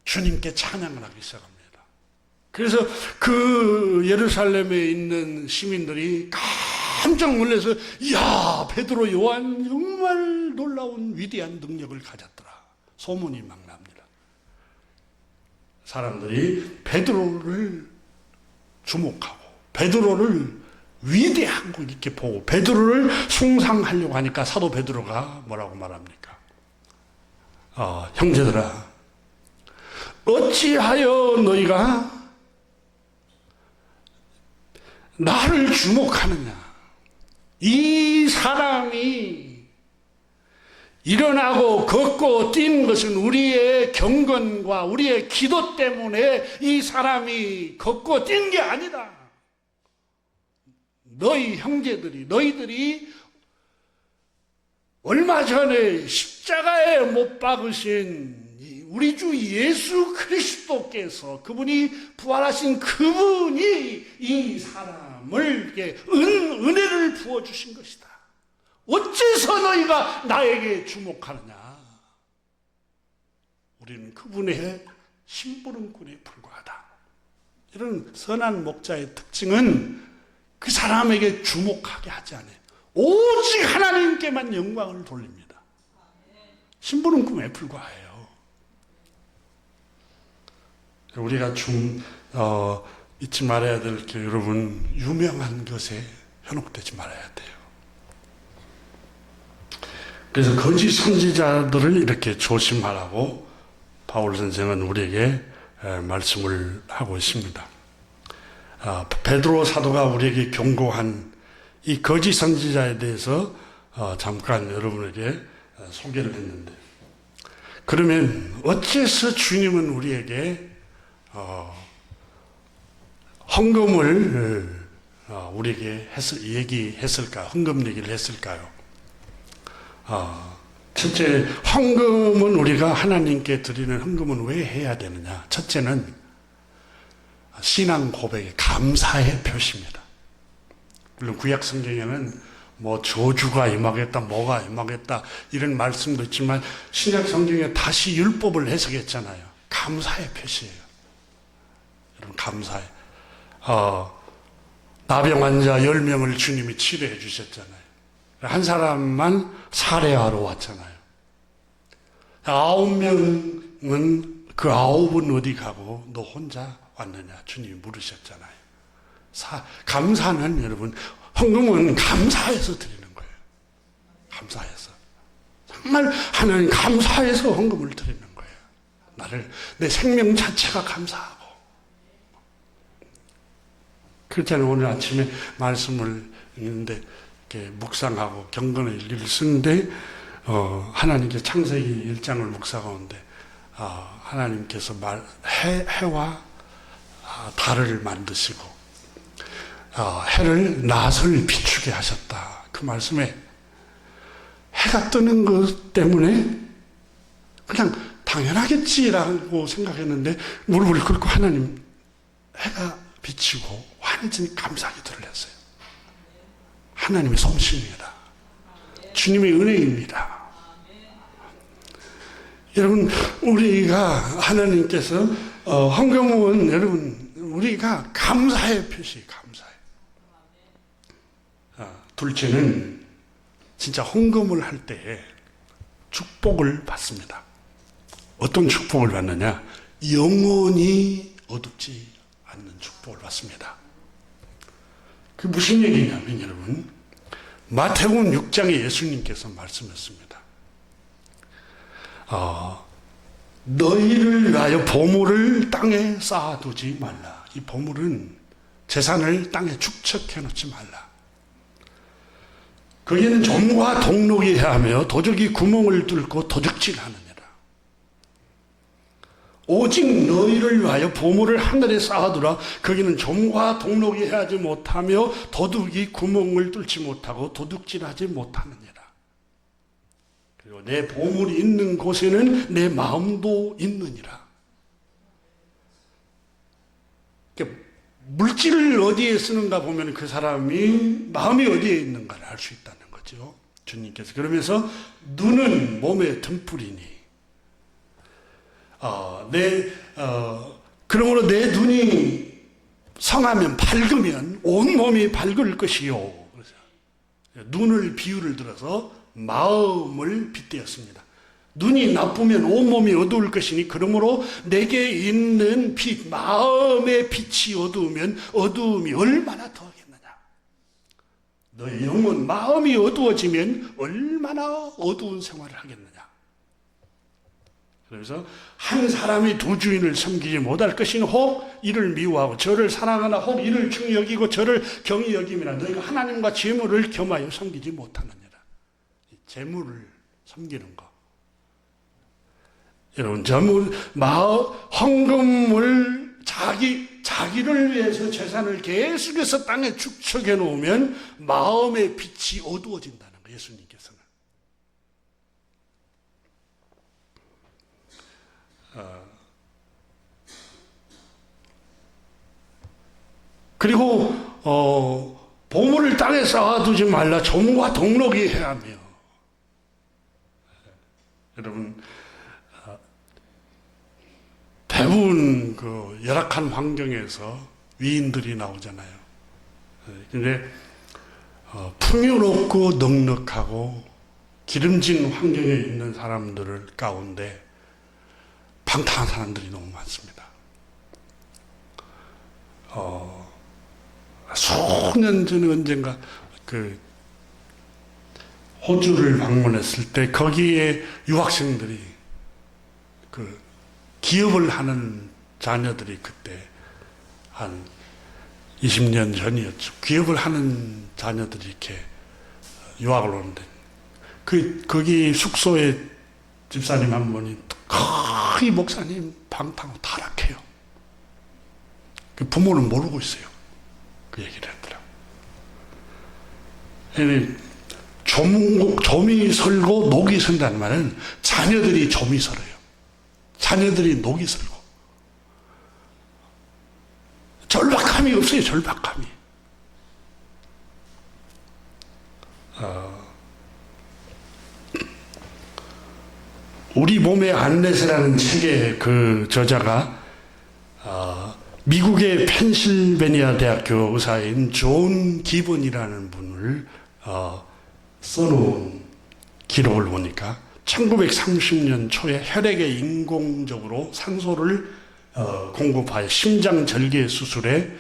주님께 찬양을 하기 시작합니다. 그래서 그 예루살렘에 있는 시민들이 깜짝 놀라서 이야 베드로 요한 정말 놀라운 위대한 능력을 가졌더라 소문이 막 납니다. 사람들이 베드로를 주목하고 베드로를 위대한 거 이렇게 보고 베드로를 숭상하려고 하니까 사도 베드로가 뭐라고 말합니까? 형제들아 어찌하여 너희가 나를 주목하느냐? 이 사람이 일어나고 걷고 뛰는 것은 우리의 경건과 우리의 기도 때문에 이 사람이 걷고 뛴 게 아니다. 너희 형제들이 너희들이 얼마 전에 십자가에 못 박으신 우리 주 예수 그리스도께서 그분이 부활하신 그분이 이 사람을 은혜를 부어주신 것이다. 어째서 너희가 나에게 주목하느냐? 우리는 그분의 심부름꾼에 불과하다. 이런 선한 목자의 특징은 그 사람에게 주목하게 하지 않아요. 오직 하나님께만 영광을 돌립니다. 심부름꾼에 불과해요. 우리가 잊지 말아야 될 게 여러분, 유명한 것에 현혹되지 말아야 돼요. 그래서 거짓 선지자들을 이렇게 조심하라고 바울 선생은 우리에게 말씀을 하고 있습니다. 베드로 사도가 우리에게 경고한 이 거짓 선지자에 대해서 잠깐 여러분에게 소개를 했는데, 그러면 어째서 주님은 우리에게 헌금을 우리에게 얘기했을까요? 헌금 얘기를 했을까요? 첫째, 헌금은 우리가 하나님께 드리는 헌금은 왜 해야 되느냐? 첫째는 신앙 고백의 감사의 표시입니다. 물론 구약 성경에는 뭐 저주가 임하겠다, 뭐가 임하겠다 이런 말씀도 있지만 신약 성경에 다시 율법을 해석했잖아요. 감사의 표시예요. 여러분, 감사해. 나병 환자 10명을 주님이 치료해 주셨잖아요. 한 사람만 살해하러 왔잖아요. 9명은 그 9은 어디 가고 너 혼자 왔느냐 주님이 물으셨잖아요. 감사는 여러분, 헌금은 감사해서 드리는 거예요. 감사해서. 정말 하나님 감사해서 헌금을 드리는 거예요. 내 생명 자체가 감사하고. 그렇잖아요. 오늘 아침에 말씀을 읽는데 묵상하고 경건의 일기를 쓰는데 하나님께 창세기 1장을 묵상하는데 하나님께서 해와 달을 만드시고 해를 낫을 비추게 하셨다. 그 말씀에 해가 뜨는 것 때문에 그냥 당연하겠지라고 생각했는데 무릎을 꿇고 하나님 해가 비치고 완전히 감사하게 들렸어요. 하나님의 솜씨입니다. 주님의 은혜입니다. 여러분, 우리가 하나님께서 헌금은 여러분 우리가 감사의 표시, 감사해. 둘째는 진짜 헌금을 할 때 축복을 받습니다. 어떤 축복을 받느냐? 영원히 어둡지 않는 축복을 받습니다. 그게 무슨 얘기냐면 여러분, 마태복음 6장에 예수님께서 말씀했습니다. 너희를 위하여 보물을 땅에 쌓아두지 말라. 이 보물은 재산을 땅에 축적해 놓지 말라. 거기에는 점과 동록이 하며 도적이 구멍을 뚫고 도둑질하느니라. 오직 너희를 위하여 보물을 하늘에 쌓아두라. 거기는 점과 동록이 해하지 못하며 도둑이 구멍을 뚫지 못하고 도둑질하지 못하느니라. 그리고 내 보물이 있는 곳에는 내 마음도 있느니라. 물질을 어디에 쓰는가 보면 그 사람이 마음이 어디에 있는가를 알 수 있다는 거죠. 주님께서 그러면서 눈은 몸의 등불이니 그러므로 내 눈이 성하면 밝으면 온 몸이 밝을 것이요. 그래서 눈을 비유를 들어서 마음을 빗대었습니다. 눈이 나쁘면 온몸이 어두울 것이니 그러므로 내게 있는 빛, 마음의 빛이 어두우면 어두움이 얼마나 더하겠느냐. 너의 영혼, 마음이 어두워지면 얼마나 어두운 생활을 하겠느냐. 그래서 한 사람이 두 주인을 섬기지 못할 것이니 혹 이를 미워하고 저를 사랑하나 혹 이를 중히 여기고 저를 경히 여김이나 너희가 하나님과 재물을 겸하여 섬기지 못하느니라. 재물을 섬기는 거. 여러분, 헌금을 자기를 위해서 재산을 계속해서 땅에 축적해 놓으면 마음의 빛이 어두워진다는 거예요, 예수님께서는. 그리고 보물을 땅에 쌓아두지 말라. 점과 등록이 해야 하며. 여러분, 대부분 그 열악한 환경에서 위인들이 나오잖아요. 근데 풍요롭고 넉넉하고 기름진 환경에 있는 사람들 가운데 방탕한 사람들이 너무 많습니다. 수년 전에 언젠가 그 호주를 방문했을 때 거기에 유학생들이 그 기업을 하는 자녀들이 그때 한 20년 전이었죠. 기업을 하는 자녀들이 이렇게 유학을 오는데 거기 숙소에 집사님 한 분이 거의 목사님 방탕하고 타락해요. 그 부모는 모르고 있어요. 그 얘기를 했더라고요. 점이 설고 녹이 선다는 말은 자녀들이 점이 설어요. 자녀들이 녹이 설고. 절박함이 없어요. 절박함이. 우리 몸의 안내서라는 책의 그 저자가 미국의 펜실베니아 대학교 의사인 존 기본이라는 분을 써놓은 기록을 보니까 1930년 초에 혈액에 인공적으로 산소를 공급하여 심장 절개 수술의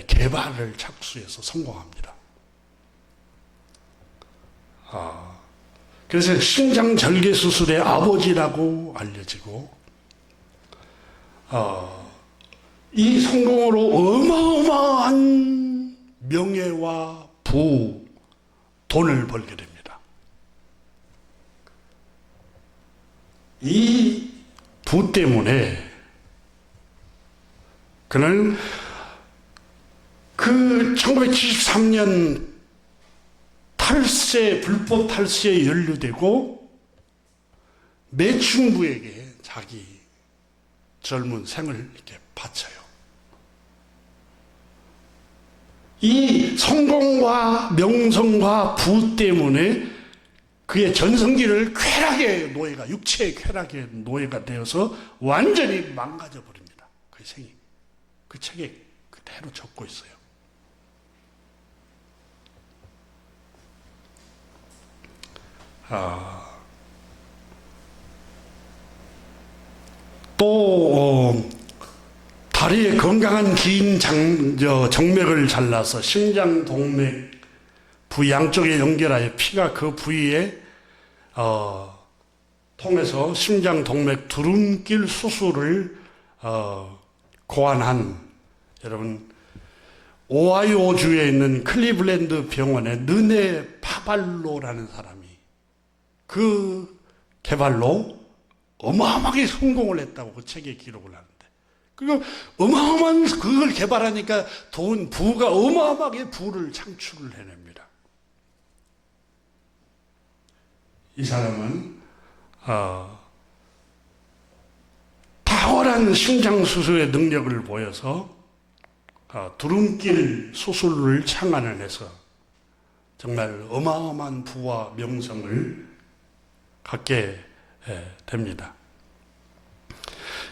개발을 착수해서 성공합니다. 그래서 심장 절개 수술의 아버지라고 알려지고 이 성공으로 어마어마한 명예와 부, 돈을 벌게 됩니다. 이 부 때문에 그는 그 1973년 불법 탈세에 연루되고 매춘부에게 자기 젊은 생을 이렇게 바쳐요. 이 성공과 명성과 부 때문에 그의 전성기를 쾌락의 노예가, 육체의 쾌락의 노예가 되어서 완전히 망가져 버립니다. 그 생이. 그 책에 그대로 적고 있어요. 또 다리에 건강한 긴 정맥을 잘라서 심장 동맥 부 양쪽에 연결하여 피가 그 부위에 통해서 심장 동맥 두름길 수술을 고안한, 여러분 오하이오주에 있는 클리블랜드 병원의 느네 파발로라는 사람이 그 개발로 어마어마하게 성공을 했다고 그 책에 기록을 하는데, 그리고 어마어마한 그걸 개발하니까 부가 어마어마하게 부를 창출을 해냅니다. 이 사람은 탁월한 심장 수술의 능력을 보여서 두름길 수술을 창안을 해서 정말 어마어마한 부와 명성을 갖게 됩니다.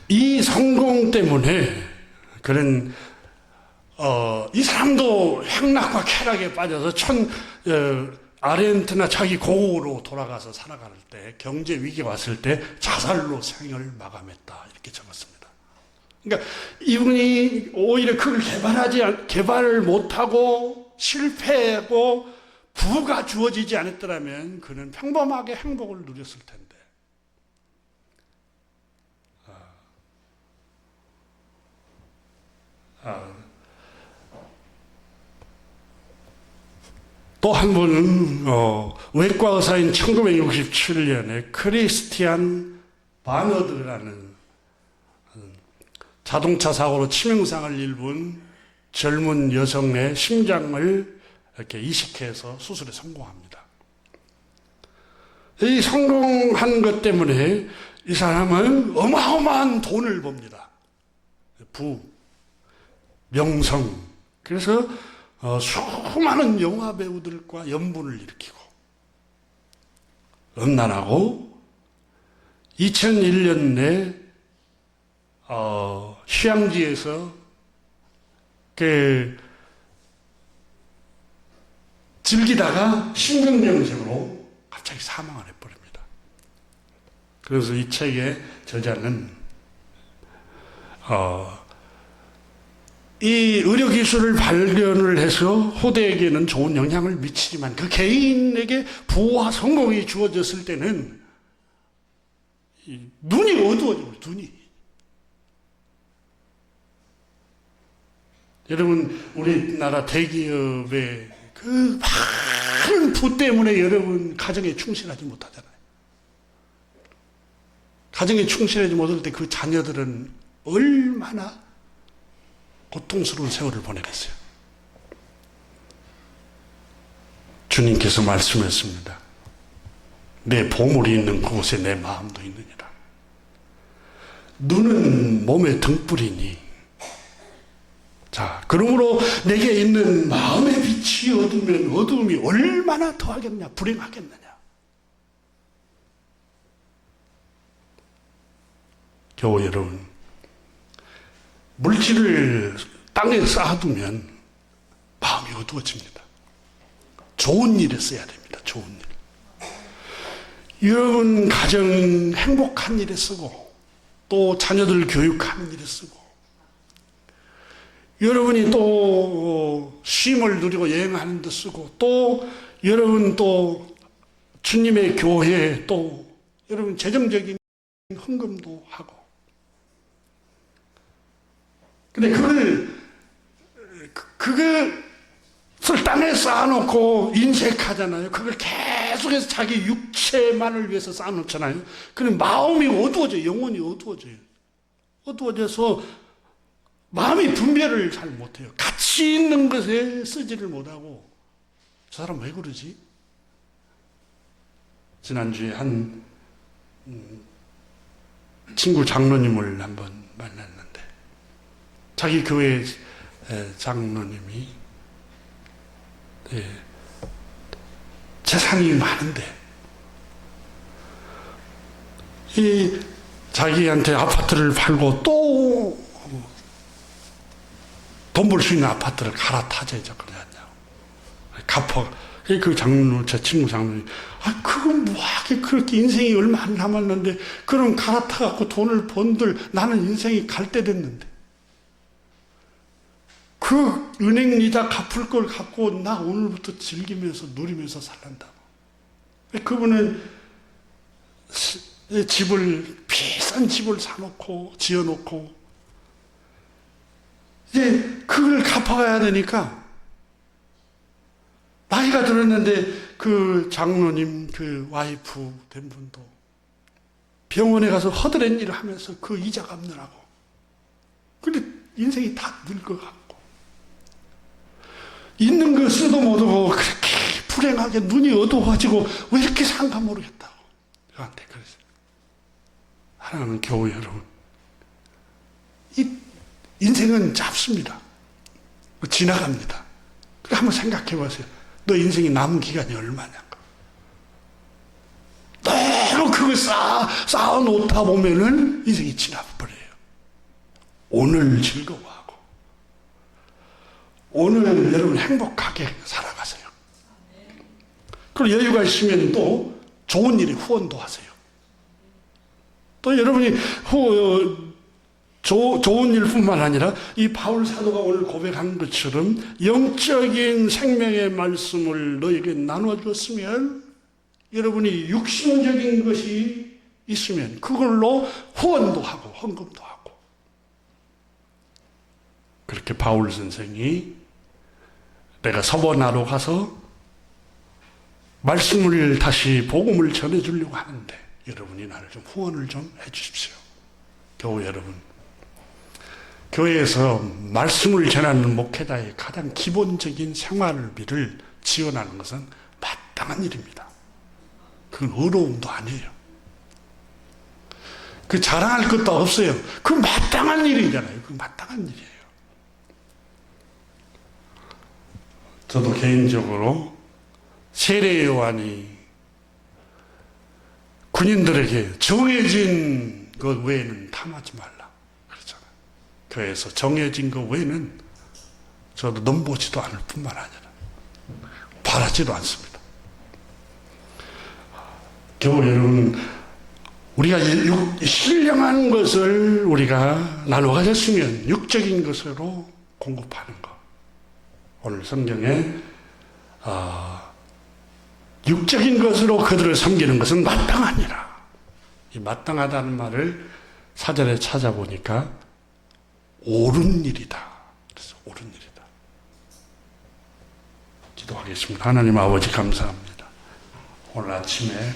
이 성공 때문에 그는 이 사람도 행락과 쾌락에 빠져서 아르헨티나 자기 고국으로 돌아가서 살아갈 때 경제 위기가 왔을 때 자살로 생을 마감했다, 이렇게 적었습니다. 그러니까 이분이 오히려 그걸 개발을 못하고 실패하고 부가 주어지지 않았더라면 그는 평범하게 행복을 누렸을 텐데. 또 한 분은 외과 의사인 1967년에 크리스티안 바너드라는 자동차 사고로 치명상을 입은 젊은 여성의 심장을 이렇게 이식해서 수술에 성공합니다. 이 성공한 것 때문에 이 사람은 어마어마한 돈을 법니다. 부, 명성. 그래서 수많은 영화 배우들과 연분을 일으키고 음란하고 2001년에 휴양지에서 즐기다가 심근경색으로 갑자기 사망을 해버립니다. 그래서 이 책의 저자는 이 의료기술을 발견을 해서 후대에게는 좋은 영향을 미치지만 그 개인에게 부와 성공이 주어졌을 때는 눈이 어두워져요. 눈이. 여러분 우리나라 대기업의 그 많은 부 때문에 여러분 가정에 충실하지 못하잖아요. 가정에 충실하지 못할 때 그 자녀들은 얼마나 고통스러운 세월을 보내겠어요. 주님께서 말씀했습니다. 내 보물이 있는 그곳에 내 마음도 있느니라. 눈은 몸의 등불이니 자, 그러므로 내게 있는 마음의 빛이 어두우면 어두움이 얼마나 더하겠냐, 불행하겠느냐. 교우 여러분, 물질을 땅에 쌓아두면 마음이 어두워집니다. 좋은 일에 써야 됩니다. 좋은 일. 여러분 가정 행복한 일에 쓰고 또 자녀들 교육하는 일에 쓰고 여러분이 또 쉼을 누리고 여행하는 데 쓰고 또 여러분 또 주님의 교회에 또 여러분 재정적인 헌금도 하고 근데 그것을 땅에 쌓아놓고 인색하잖아요. 그걸 계속해서 자기 육체만을 위해서 쌓아놓잖아요. 그럼 마음이 어두워져요. 영혼이 어두워져요. 어두워져서 마음이 분별을 잘 못해요. 가치 있는 것에 쓰지를 못하고 저 사람 왜 그러지? 지난주에 한 친구 장로님을 한번 만났는데 자기 교회 장로님이 재산이 많은데 이 자기한테 아파트를 팔고 또 돈 벌 수 있는 아파트를 갈아타자죠. 그러냐고. 갚아. 그 장로, 제 친구 장로님, 그건 뭐하게 그렇게 인생이 얼마 안 남았는데, 그럼 갈아타갖고 돈을 번들, 나는 인생이 갈 때 됐는데. 그 은행 이자 갚을 걸 갖고 나 오늘부터 즐기면서 누리면서 살란다고. 그분은 비싼 집을 사놓고, 지어놓고, 이제 그걸 갚아가야 되니까 나이가 들었는데 그 장로님 그 와이프 된 분도 병원에 가서 허드렛 일을 하면서 그 이자 갚느라고 근데 인생이 다 늙어가고 있는 거 쓰도 못하고 그렇게 불행하게 눈이 어두워지고 왜 이렇게 산가 모르겠다고 저한테 그랬어요. 사랑하는 교우 여러분, 이 인생은 짧습니다. 지나갑니다. 한번 생각해 보세요. 너 인생이 남은 기간이 얼마냐고. 너무 그걸 쌓아놓다 보면은 인생이 지나버려요. 오늘 즐거워하고, 오늘 여러분 행복하게 살아가세요. 그리고 여유가 있으면 또 좋은 일에 후원도 하세요. 또 여러분이 좋은 일뿐만 아니라 이 바울 사도가 오늘 고백한 것처럼 영적인 생명의 말씀을 너에게 나눠줬으면 여러분이 육신적인 것이 있으면 그걸로 후원도 하고 헌금도 하고 그렇게 바울 선생이 내가 서번하러 가서 말씀을 다시 복음을 전해주려고 하는데 여러분이 나를 좀 후원을 좀 해주십시오. 교우 여러분, 교회에서 말씀을 전하는 목회자의 가장 기본적인 생활비를 지원하는 것은 마땅한 일입니다. 그건 어려움도 아니에요. 그 자랑할 것도 없어요. 그 마땅한 일이잖아요. 그 마땅한 일이에요. 저도 개인적으로 세례 요한이 군인들에게 정해진 것 외에는 탐하지 말라 그랬잖아요. 교회에서 정해진 것 외에는 저도 넘보지도 않을 뿐만 아니라 바라지도 않습니다. 겨우 여러분, 우리가 신령한 것을 우리가 나눠 가졌으면 육적인 것으로 공급하는 것. 오늘 성경에 육적인 것으로 그들을 섬기는 것은 마땅하니라. 이 마땅하다는 말을 사전에 찾아보니까 옳은 일이다. 그래서 옳은 일이다. 기도하겠습니다. 하나님 아버지 감사합니다. 오늘 아침에